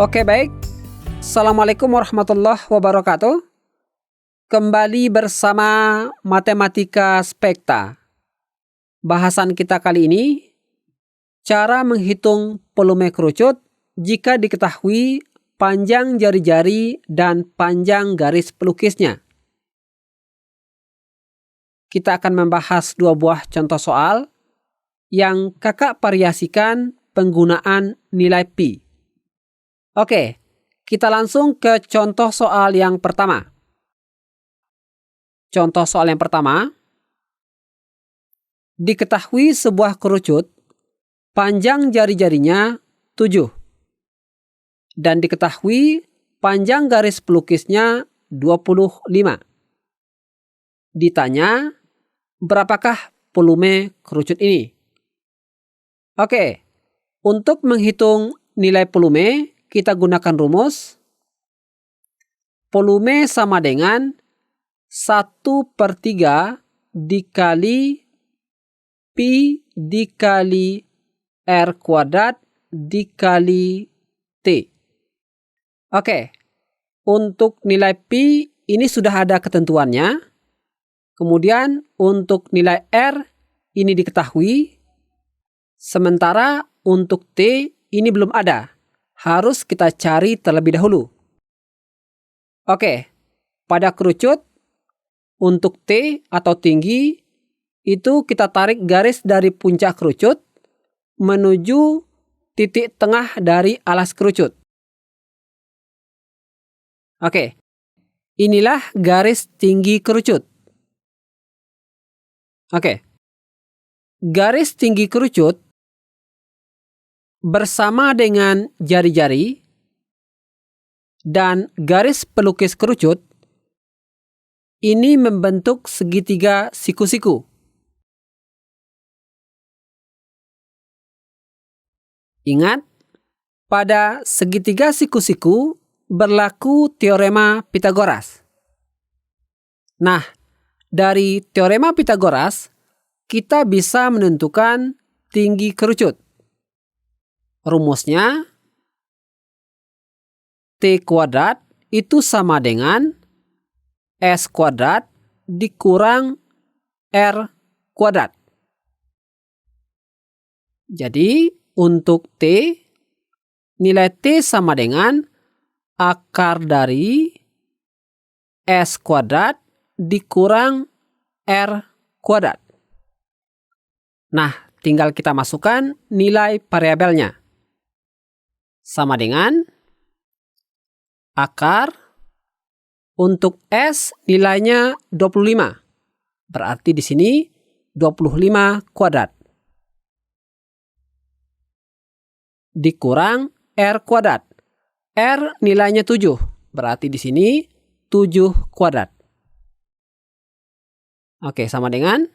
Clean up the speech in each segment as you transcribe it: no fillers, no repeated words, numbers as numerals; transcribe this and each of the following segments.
Oke, baik. Assalamualaikum warahmatullahi wabarakatuh. Kembali bersama Matematika Spekta. Bahasan kita kali ini, cara menghitung volume kerucut jika diketahui panjang jari-jari dan panjang garis pelukisnya. Kita akan membahas dua buah contoh soal yang kakak variasikan penggunaan nilai pi. Oke, kita langsung ke contoh soal yang pertama. Contoh soal yang pertama, diketahui sebuah kerucut panjang jari-jarinya 7 dan diketahui panjang garis pelukisnya 25. Ditanya, berapakah volume kerucut ini? Oke, untuk menghitung nilai volume, kita gunakan rumus. Volume sama dengan 1/3 dikali pi dikali R kuadrat dikali T. Oke, untuk nilai pi ini sudah ada ketentuannya. Kemudian untuk nilai R ini diketahui. Sementara untuk T ini belum ada. Harus kita cari terlebih dahulu. Oke, pada kerucut untuk T atau tinggi itu kita tarik garis dari puncak kerucut menuju titik tengah dari alas kerucut. Oke, inilah garis tinggi kerucut. Oke, garis tinggi kerucut bersama dengan jari-jari dan garis pelukis kerucut ini membentuk segitiga siku-siku. Ingat, pada segitiga siku-siku berlaku teorema Pythagoras. Nah, dari teorema Pythagoras kita bisa menentukan tinggi kerucut. Rumusnya, T kuadrat itu sama dengan S kuadrat dikurang R kuadrat. Jadi, untuk T, nilai T sama dengan akar dari S kuadrat dikurang R kuadrat. Nah, tinggal kita masukkan nilai variabelnya. Sama dengan akar untuk S nilainya 25. Berarti di sini 25 kuadrat. Dikurang R kuadrat. R nilainya 7. Berarti di sini 7 kuadrat. Oke, sama dengan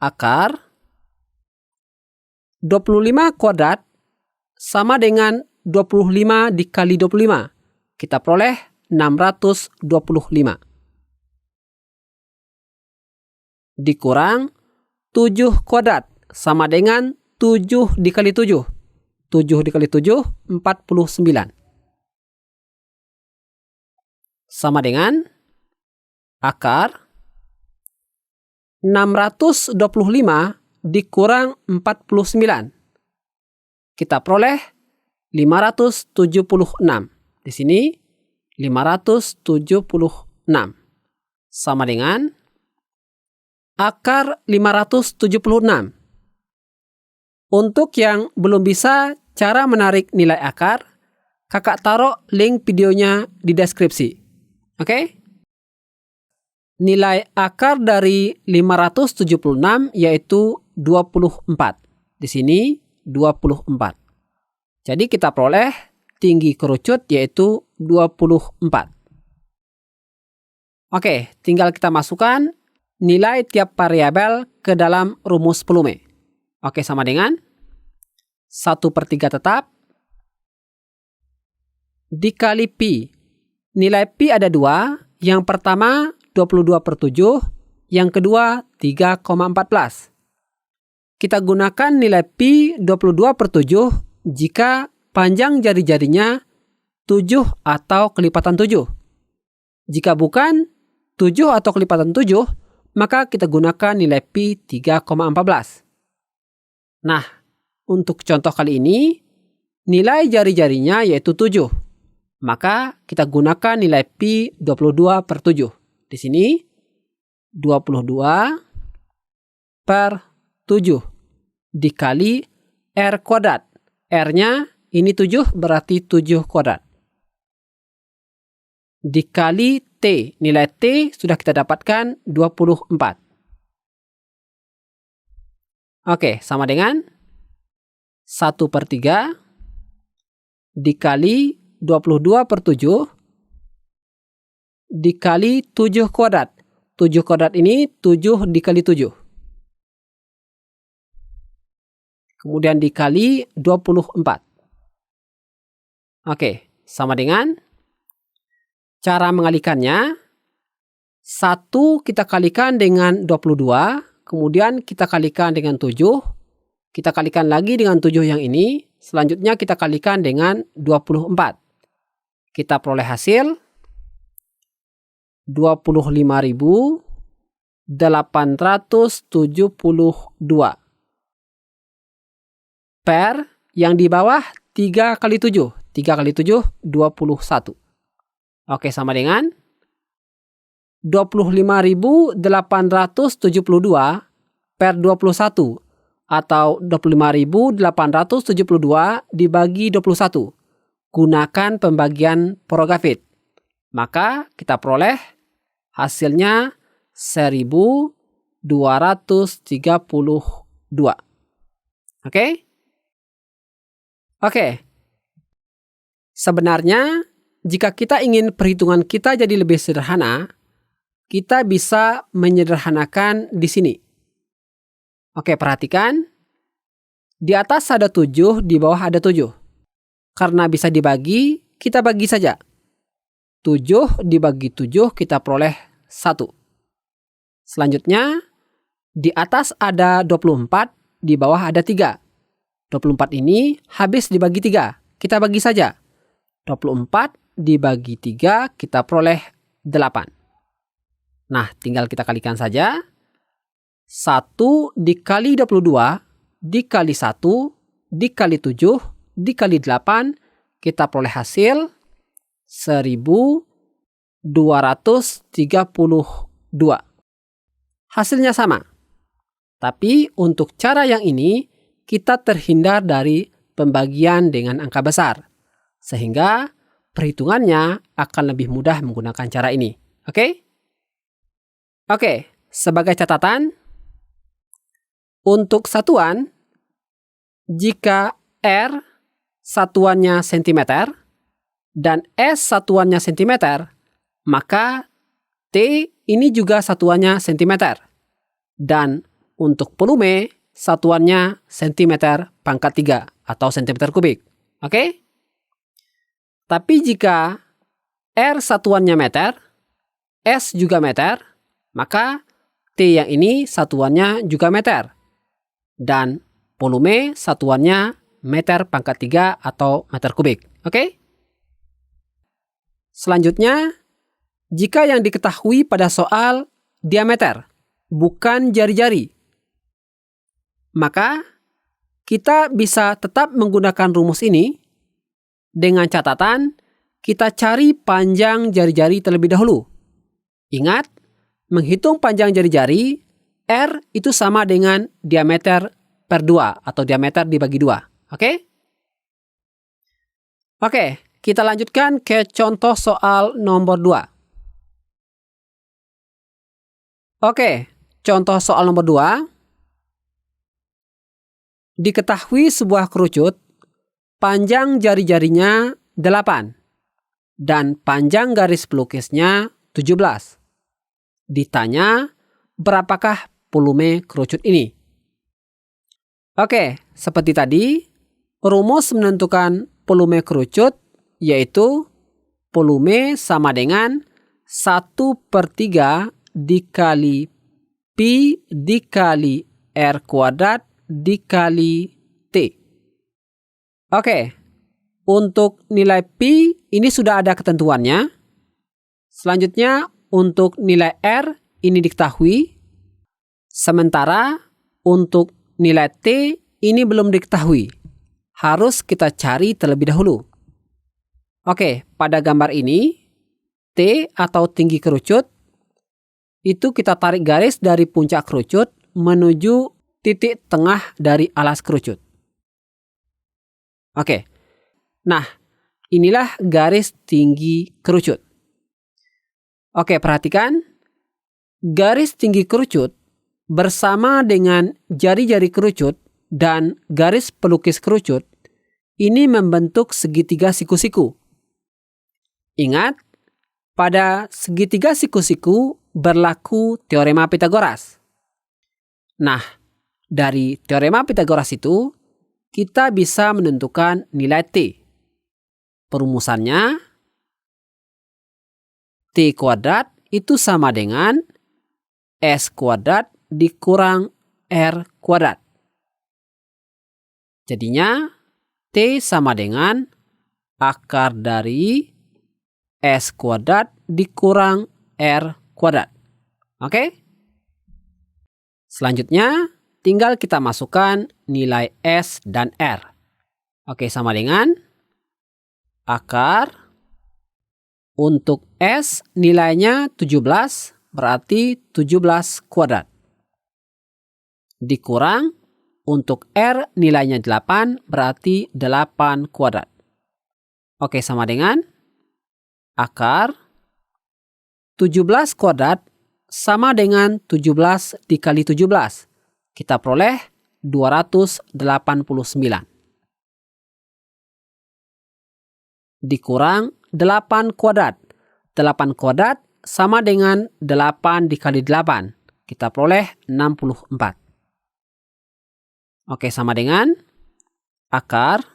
akar 25 kuadrat sama dengan 25 dikali 25. Kita peroleh 625. Dikurang 7 kuadrat sama dengan 7 dikali 7. 7 dikali 7, 49. Sama dengan akar 625 dikurang 49. Kita peroleh 576. Di sini 576. Sama dengan akar 576. Untuk yang belum bisa cara menarik nilai akar, kakak taruh link videonya di deskripsi. Oke? Nilai akar dari 576 yaitu 24. Di sini 24. Jadi kita peroleh tinggi kerucut yaitu 24. Oke, tinggal kita masukkan nilai tiap variabel ke dalam rumus volume. Oke, sama dengan 1/3 tetap dikali pi. Nilai pi ada 2. Yang pertama 22/7, yang kedua 3,14. Kita gunakan nilai pi 22/7 jika panjang jari-jarinya 7 atau kelipatan 7. Jika bukan 7 atau kelipatan 7, maka kita gunakan nilai pi 3,14. Nah, untuk contoh kali ini, nilai jari-jarinya yaitu 7. Maka kita gunakan nilai pi 22 per 7. Di sini 22 per 7 dikali R kuadrat. R-nya ini 7 berarti 7 kuadrat. Dikali T. Nilai T sudah kita dapatkan 24. Oke, sama dengan 1 per 3 dikali 22 per 7 dikali 7 kuadrat. 7 kuadrat ini 7 dikali 7. Kemudian dikali 24. Oke, sama dengan cara mengalikannya. 1 kita kalikan dengan 22, kemudian kita kalikan dengan 7, kita kalikan lagi dengan 7 yang ini, selanjutnya kita kalikan dengan 24. Kita peroleh hasil 25.872 per yang di bawah 3 kali 7. 3 kali 7, 21. Oke, sama dengan 25.872 per 21 atau 25.872 dibagi 21. Gunakan pembagian Prokafit. Maka kita peroleh hasilnya 1.232. Oke? Oke. Sebenarnya jika kita ingin perhitungan kita jadi lebih sederhana, kita bisa menyederhanakan di sini. Oke, perhatikan. Di atas ada 7, di bawah ada 7. Karena bisa dibagi, kita bagi saja. 7 dibagi 7 kita peroleh 1. Selanjutnya, di atas ada 24, di bawah ada 3. 24 ini habis dibagi 3. Kita bagi saja. 24 dibagi 3 kita peroleh 8. Nah, tinggal kita kalikan saja. 1 dikali 22 dikali 1 dikali 7 dikali 8 kita peroleh hasil 1.232. Hasilnya sama. Tapi untuk cara yang ini kita terhindar dari pembagian dengan angka besar. Sehingga perhitungannya akan lebih mudah menggunakan cara ini. Oke? Oke, sebagai catatan, untuk satuan, jika R satuannya cm dan S satuannya cm, maka T ini juga satuannya cm. Dan untuk volume satuannya cm pangkat 3 atau cm kubik. Oke? Tapi jika R satuannya meter, S juga meter, maka T yang ini satuannya juga meter. Dan volume satuannya meter pangkat 3 atau meter kubik. Oke? Selanjutnya, jika yang diketahui pada soal diameter, bukan jari-jari, maka kita bisa tetap menggunakan rumus ini dengan catatan kita cari panjang jari-jari terlebih dahulu. Ingat, menghitung panjang jari-jari, R itu sama dengan diameter per 2 atau diameter dibagi 2. Oke? Oke, kita lanjutkan ke contoh soal nomor 2. Oke, contoh soal nomor 2. Diketahui sebuah kerucut, panjang jari-jarinya 8 dan panjang garis pelukisnya 17. Ditanya, berapakah volume kerucut ini? Oke, seperti tadi, rumus menentukan volume kerucut yaitu volume sama dengan 1/3 dikali pi dikali R kuadrat dikali T. Oke, Untuk nilai pi ini sudah ada ketentuannya. Selanjutnya untuk nilai R ini diketahui. Sementara untuk nilai T ini belum diketahui. Harus kita cari terlebih dahulu. Oke, pada gambar ini T atau tinggi kerucut itu kita tarik garis dari puncak kerucut menuju titik tengah dari alas kerucut. Oke. Nah, inilah garis tinggi kerucut. Oke, perhatikan. Garis tinggi kerucut bersama dengan jari-jari kerucut dan garis pelukis kerucut ini membentuk segitiga siku-siku. Ingat, pada segitiga siku-siku berlaku teorema Pythagoras. Nah, dari teorema Pythagoras itu kita bisa menentukan nilai T. Perumusannya, T kuadrat itu sama dengan S kuadrat dikurang R kuadrat. Jadinya, T sama dengan akar dari S kuadrat dikurang R kuadrat. Oke? Selanjutnya, tinggal kita masukkan nilai S dan R. Oke, sama dengan akar untuk S nilainya 17 berarti 17 kuadrat. Dikurang untuk R nilainya 8 berarti 8 kuadrat. Oke, sama dengan akar 17 kuadrat sama dengan 17 dikali 17. Kita peroleh 289. Dikurang 8 kuadrat. 8 kuadrat sama dengan 8 dikali 8. Kita peroleh 64. Oke, sama dengan akar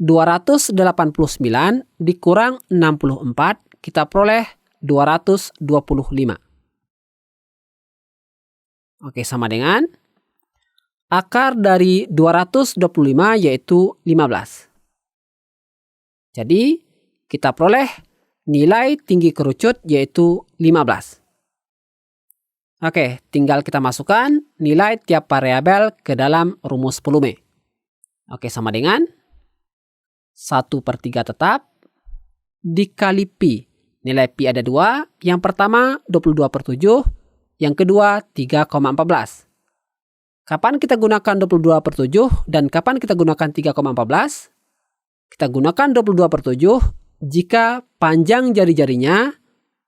289 dikurang 64. Kita peroleh 225. Oke, sama dengan akar dari 225 yaitu 15. Jadi, kita peroleh nilai tinggi kerucut yaitu 15. Oke, tinggal kita masukkan nilai tiap variabel ke dalam rumus volume. Oke, sama dengan 1/3 tetap dikali pi. Nilai pi ada 2. Yang pertama 22/7. Yang kedua 3,14. Kapan kita gunakan 22/7 dan kapan kita gunakan 3,14? Kita gunakan 22/7 jika panjang jari-jarinya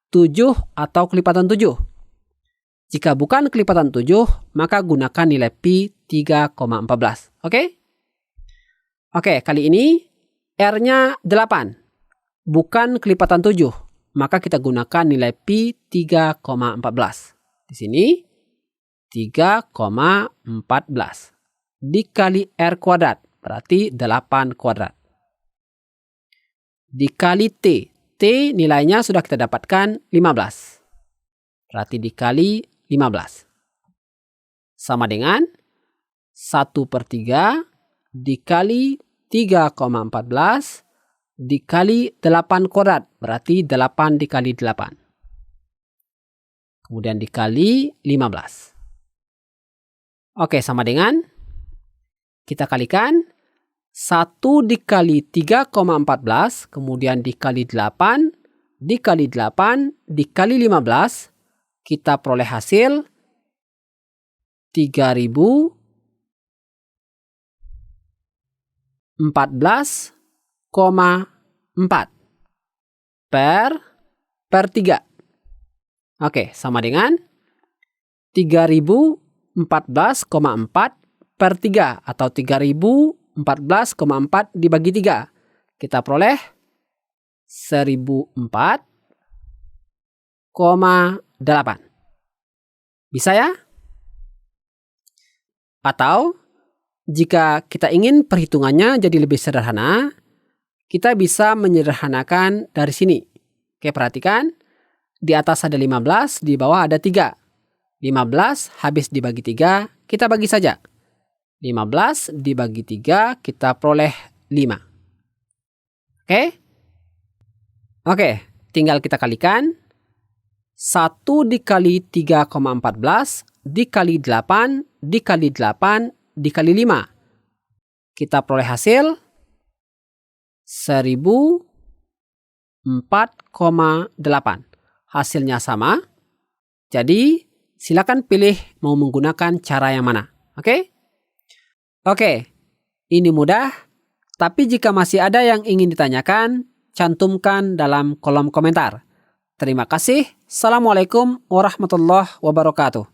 7 atau kelipatan 7. Jika bukan kelipatan 7, maka gunakan nilai pi 3,14. Oke? Oke, kali ini R-nya 8. Bukan kelipatan 7. Maka kita gunakan nilai pi 3,14. Di sini 3,14 dikali R kuadrat berarti 8 kuadrat. Dikali T. T nilainya sudah kita dapatkan 15. Berarti dikali 15. Sama dengan 1/3 dikali 3,14 dikali 8 kuadrat. Berarti 8 dikali 8. Kemudian dikali 15. Oke, sama dengan kita kalikan 1 dikali 3,14 kemudian dikali 8 dikali 8 dikali 15. Kita peroleh hasil 3014,4 per 3. Oke, sama dengan 3014,4 per 3 atau 3014,4 dibagi 3. Kita peroleh 1004,8. Bisa ya? Atau jika kita ingin perhitungannya jadi lebih sederhana, kita bisa menyederhanakan dari sini. Oke, perhatikan. Di atas ada 15, di bawah ada 3. 15 habis dibagi 3, kita bagi saja. 15 dibagi 3, kita peroleh 5. Oke? Oke, tinggal kita kalikan. 1 dikali 3,14 dikali 8 dikali 8 dikali 5. Kita peroleh hasil 1004,8. Hasilnya sama. Jadi, silakan pilih mau menggunakan cara yang mana. Oke? Oke, ini mudah. Tapi jika masih ada yang ingin ditanyakan, cantumkan dalam kolom komentar. Terima kasih. Assalamualaikum warahmatullahi wabarakatuh.